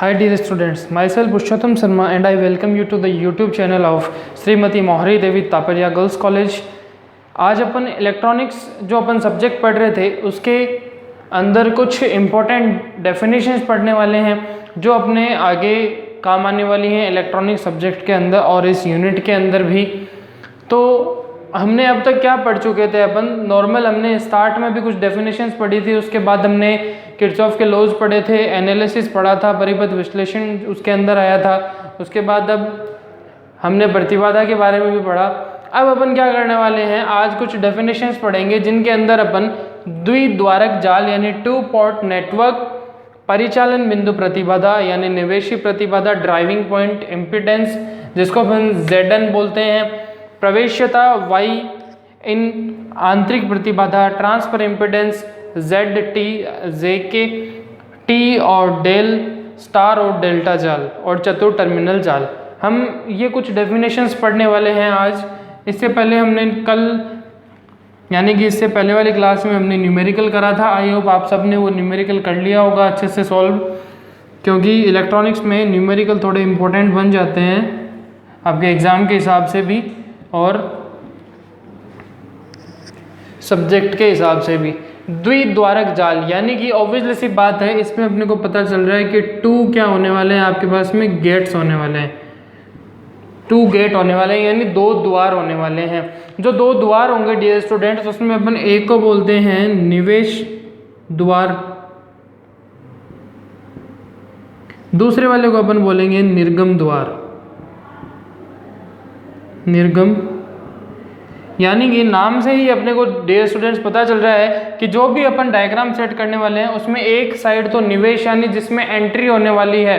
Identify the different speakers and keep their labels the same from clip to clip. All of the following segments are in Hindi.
Speaker 1: Hi dear students, myself Purushottam Sharma and I welcome you to the YouTube channel of Shrimati मोहरी देवी तापरिया गर्ल्स कॉलेज। आज अपन इलेक्ट्रॉनिक्स जो अपन सब्जेक्ट पढ़ रहे थे उसके अंदर कुछ इम्पोर्टेंट डेफिनेशंस पढ़ने वाले हैं जो अपने आगे काम आने वाली हैं इलेक्ट्रॉनिक्स सब्जेक्ट के अंदर और इस यूनिट के अंदर भी। तो हमने अब तक क्या पढ़ चुके थे अपन नॉर्मल, हमने स्टार्ट में भी कुछ डेफिनेशंस पढ़ी थी, उसके बाद हमने किरचॉफ के लॉज पढ़े थे, एनालिसिस पढ़ा था, परिपथ विश्लेषण उसके अंदर आया था, उसके बाद अब हमने प्रतिबाधा के बारे में भी पढ़ा। अब अपन क्या करने वाले हैं, आज कुछ डेफिनेशंस पढ़ेंगे जिनके अंदर अपन द्विद्वारक जाल यानी टू पोर्ट नेटवर्क, परिचालन बिंदु प्रतिबाधा यानी निवेशी प्रतिबाधा, ड्राइविंग पॉइंट इम्पीडेंस जिसको अपन ZN बोलते हैं, प्रवेश्यता Y इन आंतरिक प्रतिबाधा, transfer impedance ZT, JK, T और डेल, स्टार और डेल्टा जाल और चतुर टर्मिनल जाल। हम ये कुछ डेफिनेशंस पढ़ने वाले हैं आज। इससे पहले हमने कल यानी कि इससे पहले वाली क्लास में हमने न्यूमेरिकल करा था। आई होप आप सब ने वो न्यूमेरिकल कर लिया होगा अच्छे से सॉल्व, क्योंकि इलेक्ट्रॉनिक्स में न्यूमेरिकल थोड़े इम्पोर्टेंट बन जाते हैं आपके एग्ज़ाम के हिसाब से भी और सब्जेक्ट के हिसाब से भी। द्विद्वारक जाल यानी कि ऑब्वियसली सी बात है, इसमें अपने को पता चल रहा है कि टू क्या होने वाले हैं, आपके पास में गेट्स होने वाले हैं, 2 गेट होने वाले हैं यानी 2 द्वार होने वाले हैं। जो 2 द्वार होंगे डियर स्टूडेंट्स, उसमें अपन एक को बोलते हैं निवेश द्वार, दूसरे वाले को अपन बोलेंगे निर्गम द्वार। निर्गम यानी कि नाम से ही अपने को डियर स्टूडेंट्स पता चल रहा है कि जो भी अपन डायग्राम सेट करने वाले हैं उसमें एक साइड तो निवेश यानी जिसमें एंट्री होने वाली है,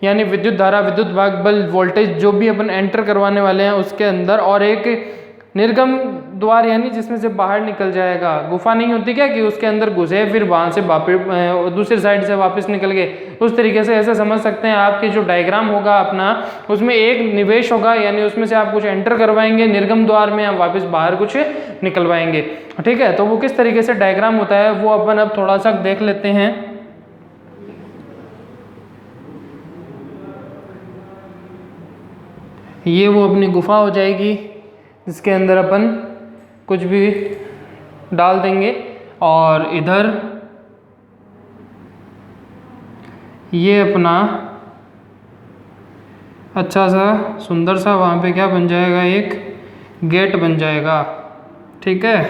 Speaker 1: यानी विद्युत धारा, विद्युत भाग बल, वोल्टेज जो भी अपन एंटर करवाने वाले हैं उसके अंदर, और एक निर्गम द्वार यानी जिसमें से बाहर निकल जाएगा। गुफा नहीं होती क्या कि उसके अंदर घुसे फिर वहाँ से वापस दूसरी साइड से वापस निकल गए, उस तरीके से ऐसे समझ सकते हैं आपके जो डायग्राम होगा अपना, उसमें एक निवेश होगा यानी उसमें से आप कुछ एंटर करवाएंगे निर्गम द्वार में, आप वापस बाहर कुछ निकलवाएंगे। ठीक है, तो वो किस तरीके से डायग्राम होता है वो अपन अब थोड़ा सा देख लेते हैं। ये वो अपनी गुफा हो जाएगी जिसके अंदर अपन कुछ भी डाल देंगे, और इधर ये अपना अच्छा सा सुंदर सा वहाँ पे क्या बन जाएगा, एक गेट बन जाएगा। ठीक है,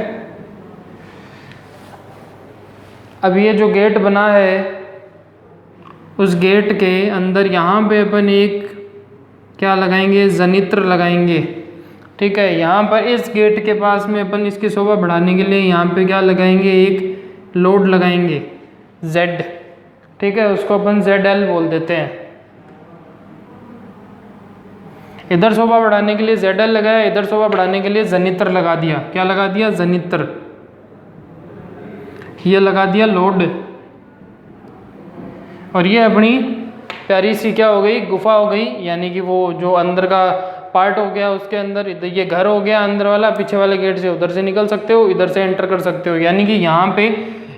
Speaker 1: अब ये जो गेट बना है उस गेट के अंदर यहाँ पे अपन एक क्या लगाएंगे, जनित्र लगाएंगे। ठीक है, यहाँ पर इस गेट के पास में अपन इसकी शोभा बढ़ाने के लिए यहाँ पे क्या लगाएंगे, एक लोड लगाएंगे Z। ठीक है, उसको अपन ZL बोल देते हैं। इधर शोभा बढ़ाने के लिए ZL लगाया, इधर शोभा बढ़ाने के लिए जनित्र लगा दिया। क्या लगा दिया, जनित्र। ये लगा दिया लोड, और ये अपनी प्यारी सी क्या हो गई, गुफा हो गई, यानी कि वो जो अंदर का पार्ट हो गया उसके अंदर ये घर हो गया अंदर वाला। पीछे वाले गेट से उधर से निकल सकते हो, इधर से एंटर कर सकते हो, यानी कि यहाँ पे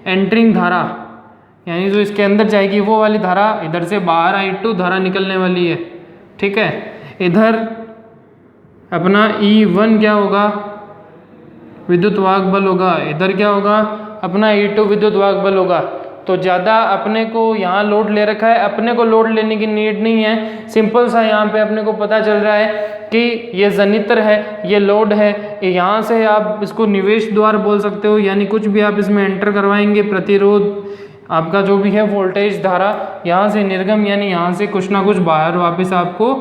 Speaker 1: एंट्रिंग धारा यानी जो इसके अंदर जाएगी वो वाली धारा, इधर से बाहर I2 धारा निकलने वाली है। ठीक है, इधर अपना E1 क्या होगा, विद्युत वाहक बल होगा, इधर क्या होगा अपना E2 विद्युत वाहक बल होगा। तो ज़्यादा अपने को यहाँ लोड ले रखा है, अपने को लोड लेने की नीड नहीं है। सिंपल सा यहाँ पे अपने को पता चल रहा है कि ये जनित्र है, ये लोड है, यहाँ से आप इसको निवेश द्वार बोल सकते हो, यानी कुछ भी आप इसमें एंटर करवाएंगे, प्रतिरोध आपका जो भी है, वोल्टेज धारा, यहाँ से निर्गम यानी यहाँ से कुछ ना कुछ बाहर वापस आपको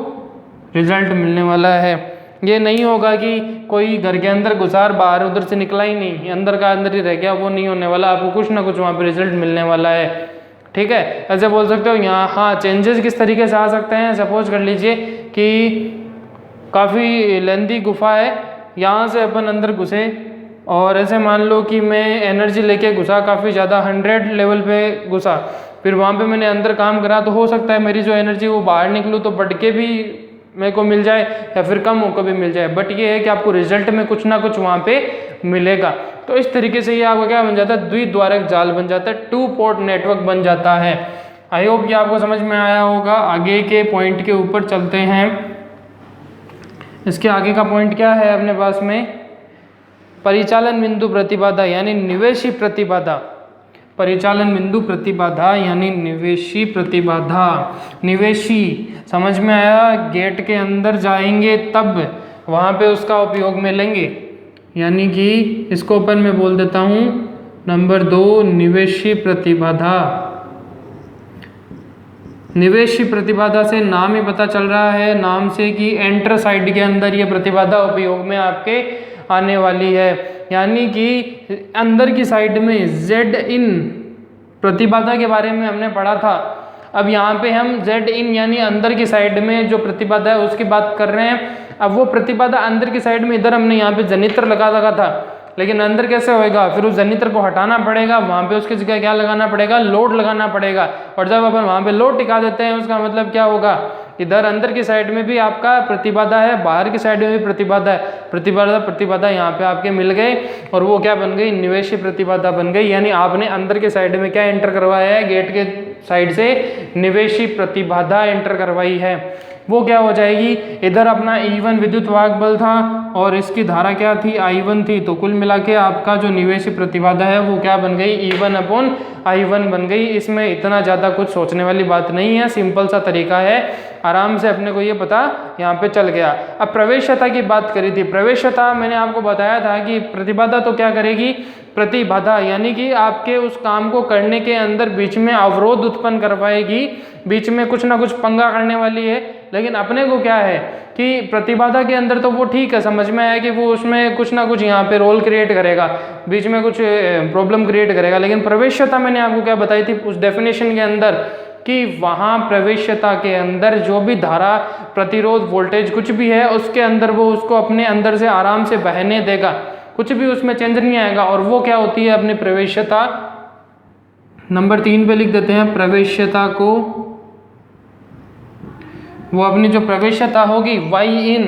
Speaker 1: रिजल्ट मिलने वाला है। ये नहीं होगा कि कोई घर के अंदर घुसार बाहर उधर से निकला ही नहीं, अंदर का अंदर ही रह गया, वो नहीं होने वाला। आपको कुछ ना कुछ वहाँ पे रिजल्ट मिलने वाला है। ठीक है, ऐसे बोल सकते हो यहाँ। हाँ, चेंजेस किस तरीके से आ सकते हैं, सपोज कर लीजिए कि काफ़ी लेंदी गुफा है, यहाँ से अपन अंदर घुसे और ऐसे मान लो कि मैं एनर्जी लेके घुसा, काफ़ी ज़्यादा 100 लेवल पे घुसा, फिर वहाँ पे मैंने अंदर काम करा, तो हो सकता है मेरी जो एनर्जी वो बाहर निकलूँ तो बढ़ के भी मेरे को मिल जाए या फिर कम होकर भी मिल जाए, बट ये है कि आपको रिजल्ट में कुछ ना कुछ वहाँ पे मिलेगा। तो इस तरीके से ये आपका क्या बन जाता है, द्विद्वारक जाल बन जाता है, 2 पोर्ट नेटवर्क बन जाता है। आई होप ये आपको समझ में आया होगा। आगे के पॉइंट के ऊपर चलते हैं। इसके आगे का पॉइंट क्या है अपने पास में, परिचालन बिंदु प्रतिबाधा यानी निवेशी प्रतिबाधा। परिचालन बिंदु प्रतिबाधा यानी निवेशी प्रतिबाधा। निवेशी समझ में आया, गेट के अंदर जाएंगे तब वहाँ पे उसका उपयोग में लेंगे, यानी कि इसको अपन मैं बोल देता हूँ नंबर 2 निवेशी प्रतिबाधा। निवेशी प्रतिबाधा से नाम ही पता चल रहा है, नाम से, कि एंटर साइड के अंदर ये प्रतिबाधा उपयोग में आपके आने वाली है, यानी कि अंदर की साइड में Z इन प्रतिबाधा के बारे में हमने पढ़ा था। अब यहाँ पे हम Z इन यानी अंदर की साइड में जो प्रतिबाधा है उसकी बात कर रहे हैं। अब वो प्रतिबाधा अंदर की साइड में, इधर हमने यहाँ पे जनित्र लगा था, लेकिन अंदर कैसे होएगा, फिर उस जनित्र को हटाना पड़ेगा, वहाँ पे उसकी जगह क्या लगाना पड़ेगा, लोड लगाना पड़ेगा। और जब अपन वहाँ पे लोड टिका देते हैं उसका मतलब क्या होगा, इधर अंदर की साइड में भी आपका प्रतिबाधा है, बाहर की साइड में भी प्रतिबाधा है। प्रतिबाधा यहाँ पे आपके मिल गए और वो क्या बन गई, निवेशी प्रतिबाधा बन गई। यानी आपने अंदर के साइड में क्या एंटर करवाया है, गेट के साइड से निवेशी प्रतिबाधा एंटर करवाई है। वो क्या हो जाएगी, इधर अपना E1 विद्युत वाहक बल था और इसकी धारा क्या थी, I1 थी। तो कुल मिला के आपका जो निवेशी प्रतिबाधा है वो क्या बन गई, E1/I1 बन गई। इसमें इतना ज़्यादा कुछ सोचने वाली बात नहीं है, सिंपल सा तरीका है, आराम से अपने को ये पता यहाँ पे चल गया। अब प्रवेश्यता की बात करी थी। प्रवेश्यता मैंने आपको बताया था कि प्रतिबाधा तो क्या करेगी, प्रतिबाधा यानी कि आपके उस काम को करने के अंदर बीच में अवरोध उत्पन्न करवाएगी, बीच में कुछ ना कुछ पंगा करने वाली है। लेकिन अपने को क्या है कि प्रतिबाधा के अंदर तो वो ठीक है, समझ में आया कि वो उसमें कुछ ना कुछ यहाँ पे रोल क्रिएट करेगा, बीच में कुछ प्रॉब्लम क्रिएट करेगा। लेकिन प्रवेश्यता मैंने आपको क्या बताई थी उस डेफिनेशन के अंदर, कि वहाँ प्रवेश्यता के अंदर जो भी धारा, प्रतिरोध, वोल्टेज कुछ भी है उसके अंदर वो उसको अपने अंदर से आराम से बहने देगा, कुछ भी उसमें चेंज नहीं आएगा। और वो क्या होती है अपनी प्रवेश्यता, नंबर 3 पे लिख देते हैं प्रवेश्यता को। वो अपनी जो प्रवेश्यता होगी Y-in,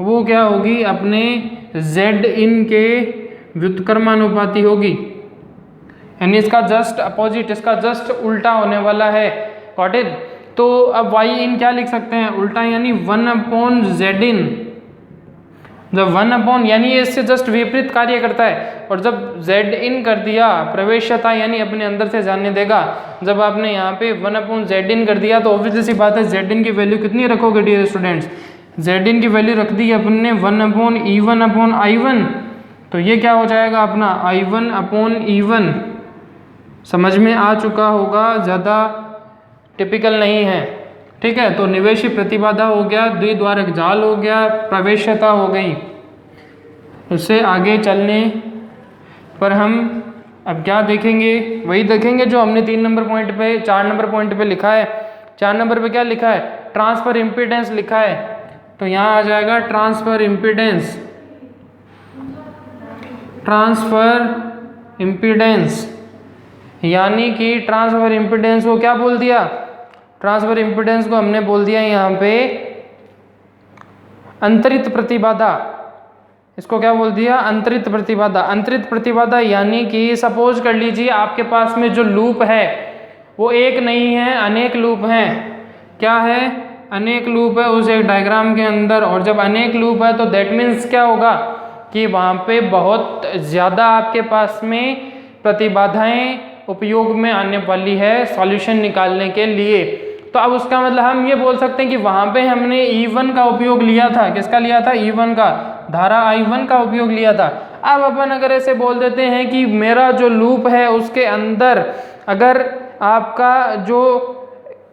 Speaker 1: वो क्या होगी, अपने Z-in के व्युत्क्रमानुपाती होगी, यानी इसका जस्ट अपोजिट, इसका जस्ट उल्टा होने वाला है। Got it. तो अब Y-in क्या लिख सकते हैं, उल्टा, यानी 1/Z-in। जब 1 यानी ये इससे जस्ट विपरीत कार्य करता है, और जब Z-in कर दिया प्रवेश्यता यानी अपने अंदर से जाने देगा, जब आपने यहाँ पे 1/Z-in कर दिया तो ऑब्वियसली सी बात है Z-in की वैल्यू कितनी रखोगे डियर स्टूडेंट्स, Z-in की वैल्यू रख दी अपने 1/E1/I1। तो ये क्या हो जाएगा अपना I1/E1। समझ में आ चुका होगा, ज़्यादा टिपिकल नहीं है, ठीक है। तो निवेशी प्रतिबाधा हो गया, द्विद्वारक जाल हो गया, प्रवेश्यता हो गई। उससे आगे चलने पर हम अब क्या देखेंगे, वही देखेंगे जो हमने 3 नंबर पॉइंट पे, 4 नंबर पॉइंट पे लिखा है। 4 नंबर पे क्या लिखा है, ट्रांसफर इम्पीडेंस लिखा है। तो यहाँ आ जाएगा ट्रांसफर इम्पीडेंस। ट्रांसफर इम्पीडेंस यानी कि ट्रांसफर इम्पीडेंस को क्या बोल दिया, ट्रांसफर इम्पीडेंस को हमने बोल दिया यहाँ पे अंतरित प्रतिबाधा। इसको क्या बोल दिया, अंतरित प्रतिबाधा। अंतरित प्रतिबाधा यानी कि सपोज कर लीजिए आपके पास में जो लूप है वो एक नहीं है, अनेक लूप हैं। क्या है, अनेक लूप है उस एक डायग्राम के अंदर। और जब अनेक लूप है तो दैट मीन्स क्या होगा कि वहाँ पे बहुत ज़्यादा आपके पास में प्रतिबाधाएं उपयोग में आने वाली है सॉल्यूशन निकालने के लिए। तो अब उसका मतलब हम ये बोल सकते हैं कि वहाँ पे हमने E1 का उपयोग लिया था। किसका लिया था, E1 का, धारा I1 का उपयोग लिया था। अब अपन अगर ऐसे बोल देते हैं कि मेरा जो लूप है उसके अंदर अगर आपका जो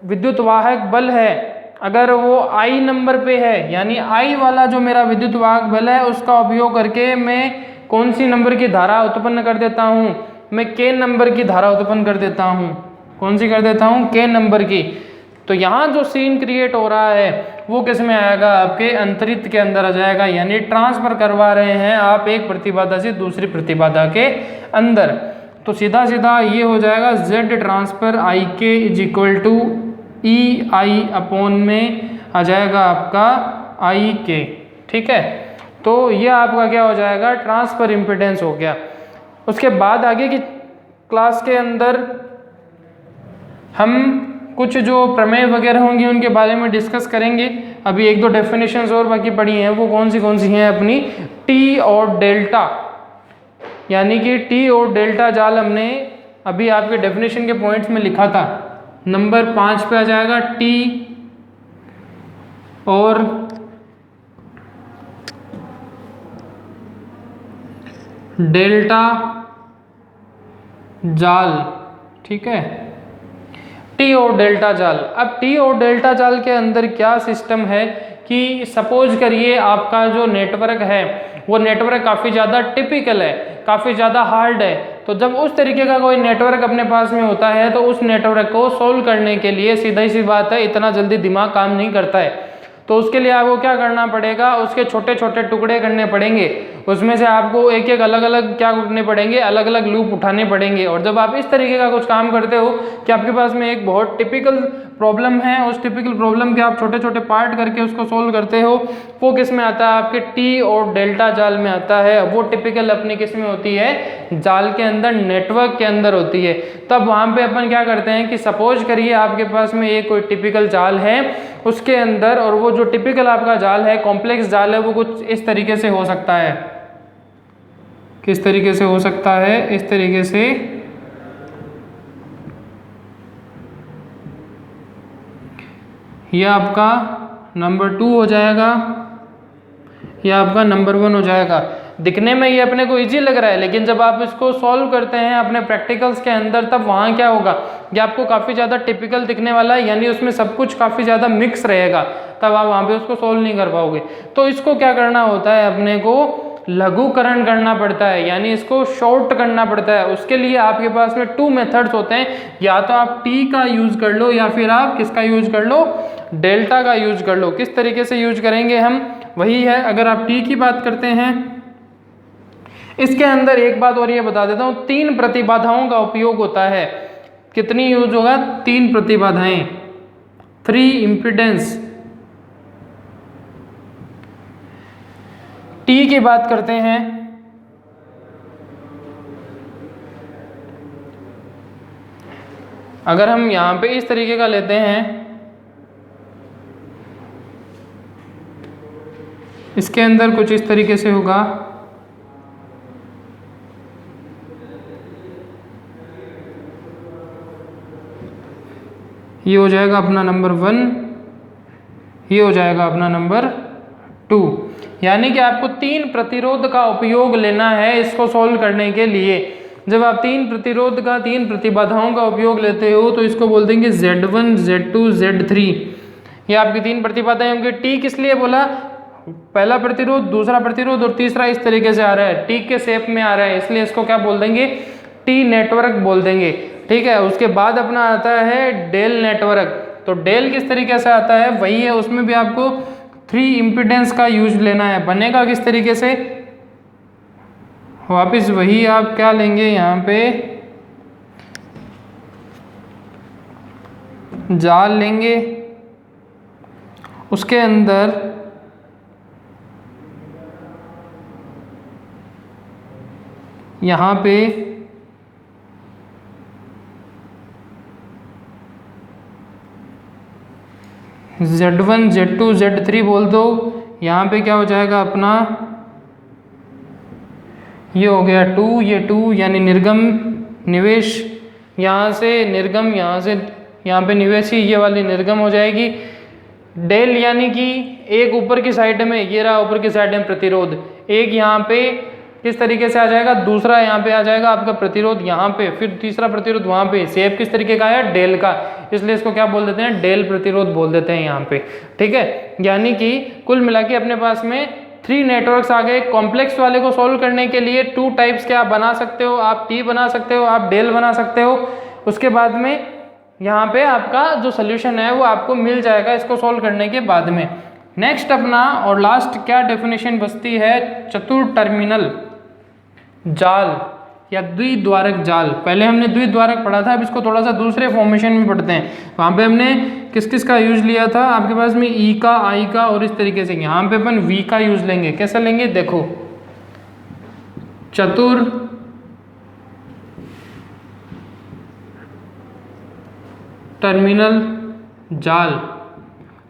Speaker 1: विद्युत वाहक बल है अगर वो I नंबर पे है, यानी I वाला जो मेरा विद्युत वाहक बल है उसका उपयोग करके मैं कौन सी नंबर की धारा उत्पन्न कर देता हूँ, मैं K नंबर की धारा उत्पन्न कर देता हूँ। कौन सी कर देता हूँ, K नंबर की। तो यहाँ जो सीन क्रिएट हो रहा है वो किस में आएगा, आपके अंतरित के अंदर आ जाएगा। यानी ट्रांसफर करवा रहे हैं आप एक प्रतिबाधा से दूसरी प्रतिबाधा के अंदर। तो सीधा सीधा ये हो जाएगा Z transfer IK is equal to EI upon में आ जाएगा आपका IK, ठीक है। तो ये आपका क्या हो जाएगा, ट्रांसफर इम्पीडेंस हो गया। उसके बाद आगे की क्लास के अंदर हम कुछ जो प्रमेय वगैरह होंगी उनके बारे में डिस्कस करेंगे। अभी एक दो डेफिनेशंस और बाकी पड़ी हैं, वो कौन सी हैं अपनी, टी और डेल्टा, यानी कि टी और डेल्टा जाल हमने अभी आपके डेफिनेशन के पॉइंट्स में लिखा था। नंबर 5 पे आ जाएगा टी और डेल्टा जाल, ठीक है, टी और डेल्टा जाल। अब टी और डेल्टा जाल के अंदर क्या सिस्टम है कि सपोज करिए आपका जो नेटवर्क है वो नेटवर्क काफ़ी ज़्यादा टिपिकल है, काफ़ी ज़्यादा हार्ड है। तो जब उस तरीके का कोई नेटवर्क अपने पास में होता है तो उस नेटवर्क को सोल्व करने के लिए सीधा सी बात है, इतना जल्दी दिमाग काम नहीं करता है। तो उसके लिए आपको क्या करना पड़ेगा, उसके छोटे छोटे टुकड़े करने पड़ेंगे, उसमें से आपको एक एक अलग अलग क्या करने पड़ेंगे, अलग अलग लूप उठाने पड़ेंगे। और जब आप इस तरीके का कुछ काम करते हो कि आपके पास में एक बहुत टिपिकल प्रॉब्लम है, उस टिपिकल प्रॉब्लम के आप छोटे छोटे पार्ट करके उसको सोल्व करते हो, वो किस में आता है, आपके टी और डेल्टा जाल में आता है। वो टिपिकल अपनी किस में होती है, जाल के अंदर, नेटवर्क के अंदर होती है। तब वहाँ पे अपन क्या करते हैं कि सपोज करिए आपके पास में एक कोई टिपिकल जाल है उसके अंदर, और वो जो टिपिकल आपका जाल है, कॉम्प्लेक्स जाल है, वो कुछ इस तरीके से हो सकता है। किस तरीके से हो सकता है, इस तरीके से। यह आपका नंबर 2 हो जाएगा, यह आपका नंबर 1 हो जाएगा। दिखने में ये अपने को इजी लग रहा है, लेकिन जब आप इसको सॉल्व करते हैं अपने प्रैक्टिकल्स के अंदर, तब वहाँ क्या होगा, ये आपको काफ़ी ज़्यादा टिपिकल दिखने वाला है, यानी उसमें सब कुछ काफ़ी ज़्यादा मिक्स रहेगा, तब आप वहाँ पे उसको सॉल्व नहीं कर पाओगे। तो इसको क्या करना होता है, अपने को लघुकरण करना पड़ता है, यानी इसको शॉर्ट करना पड़ता है। उसके लिए आपके पास में 2 मेथड्स होते हैं, या तो आप टी का यूज़ कर लो या फिर आप किसका यूज़ कर लो, डेल्टा का यूज़ कर लो। किस तरीके से यूज करेंगे हम, वही है। अगर आप टी की बात करते हैं, इसके अंदर एक बात और ये बता देता हूँ, 3 प्रतिबाधाओं का उपयोग होता है। कितनी यूज होगा, 3 प्रतिबाधाएं, 3 इम्पीडेंस। टी की बात करते हैं, अगर हम यहां पे इस तरीके का लेते हैं, इसके अंदर कुछ इस तरीके से होगा, ये हो जाएगा अपना नंबर 1, ये हो जाएगा अपना नंबर 2। यानी कि आपको 3 प्रतिरोध का उपयोग लेना है इसको सॉल्व करने के लिए। जब आप 3 प्रतिरोध का, 3 प्रतिबाधाओं का उपयोग लेते हो तो इसको बोल देंगे Z1, Z2, Z3। ये आपकी 3 प्रतिबाधाएं होंगी। टी किस लिए बोला, पहला प्रतिरोध, दूसरा प्रतिरोध और तीसरा इस तरीके से आ रहा है, टी के शेप में आ रहा है, इसलिए इसको क्या बोल देंगे, टी नेटवर्क बोल देंगे, ठीक है। उसके बाद अपना आता है डेल नेटवर्क। तो डेल किस तरीके से आता है, वही है, उसमें भी आपको 3 इम्पीडेंस का यूज लेना है। बनेगा किस तरीके से, वापिस वही आप क्या लेंगे, यहाँ पे जाल लेंगे, उसके अंदर यहाँ पे Z1, Z2, Z3 बोल दो। यहाँ पे क्या हो जाएगा अपना, ये हो गया 2, ये 2 यानी निर्गम निवेश, यहाँ से निर्गम, यहाँ से यहाँ पे निवेशी, ये वाली निर्गम हो जाएगी। डेल यानी कि एक ऊपर की साइड में, ये रहा ऊपर की साइड में प्रतिरोध, एक यहाँ पे किस तरीके से आ जाएगा, दूसरा यहाँ पे आ जाएगा आपका प्रतिरोध यहाँ पे, फिर तीसरा प्रतिरोध वहाँ पे। शेप किस तरीके का है, डेल का, इसलिए इसको क्या बोल देते हैं, डेल प्रतिरोध बोल देते हैं यहाँ पे, ठीक है। यानी कि कुल मिला के अपने पास में 3 नेटवर्क्स आ गए। कॉम्प्लेक्स वाले को सॉल्व करने के लिए 2 टाइप्स के आप बना सकते हो, आप टी बना सकते हो, आप डेल बना सकते हो। उसके बाद में यहाँ पे आपका जो सोल्यूशन है वो आपको मिल जाएगा इसको सॉल्व करने के बाद में। नेक्स्ट अपना और लास्ट क्या डेफिनेशन बचती है, चतुर टर्मिनल जाल या द्विद्वारक जाल। पहले हमने द्विद्वारक पढ़ा था, अब इसको थोड़ा सा दूसरे फॉर्मेशन में पढ़ते हैं। वहाँ पे हमने किस किस का यूज लिया था, आपके पास में ई का, आई का और इस तरीके से। यहाँ पे अपन वी का यूज लेंगे। कैसे लेंगे, देखो, चतुर टर्मिनल जाल।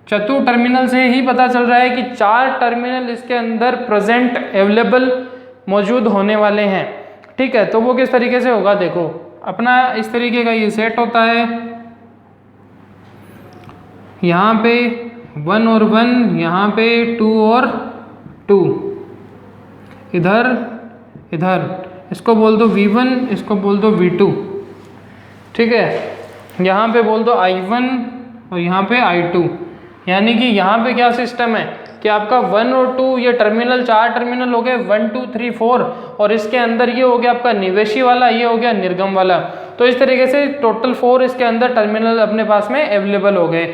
Speaker 1: चतु टर्मिनल से ही पता चल रहा है कि 4 टर्मिनल इसके अंदर प्रेजेंट अवेलेबल मौजूद होने वाले हैं। ठीक है, तो वो किस तरीके से होगा, देखो अपना इस तरीके का ये सेट होता है, यहाँ पे 1 और 1, यहाँ पे 2 और 2, इधर इधर, इसको बोल दो V1, इसको बोल दो V2। ठीक है, यहाँ पे बोल दो I1 और यहाँ पे I2। यानी कि यहाँ पे क्या सिस्टम है कि आपका 1 और 2 ये टर्मिनल, 4 टर्मिनल हो गए, 1 2 3 4, और इसके अंदर ये हो गया आपका निवेशी वाला, ये हो गया निर्गम वाला। तो इस तरीके से टोटल 4 इसके अंदर टर्मिनल अपने पास में अवेलेबल हो गए।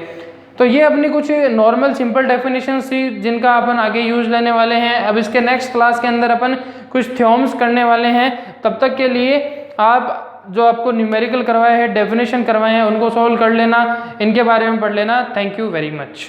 Speaker 1: तो ये अपनी कुछ नॉर्मल सिंपल डेफिनेशन थी जिनका अपन आगे यूज लेने वाले हैं। अब इसके नेक्स्ट क्लास के अंदर अपन कुछ थ्योरम्स करने वाले हैं। तब तक के लिए आप जो आपको न्यूमेरिकल करवाए हैं, डेफिनेशन करवाए हैं, उनको सॉल्व कर लेना, इनके बारे में पढ़ लेना। Thank you very much.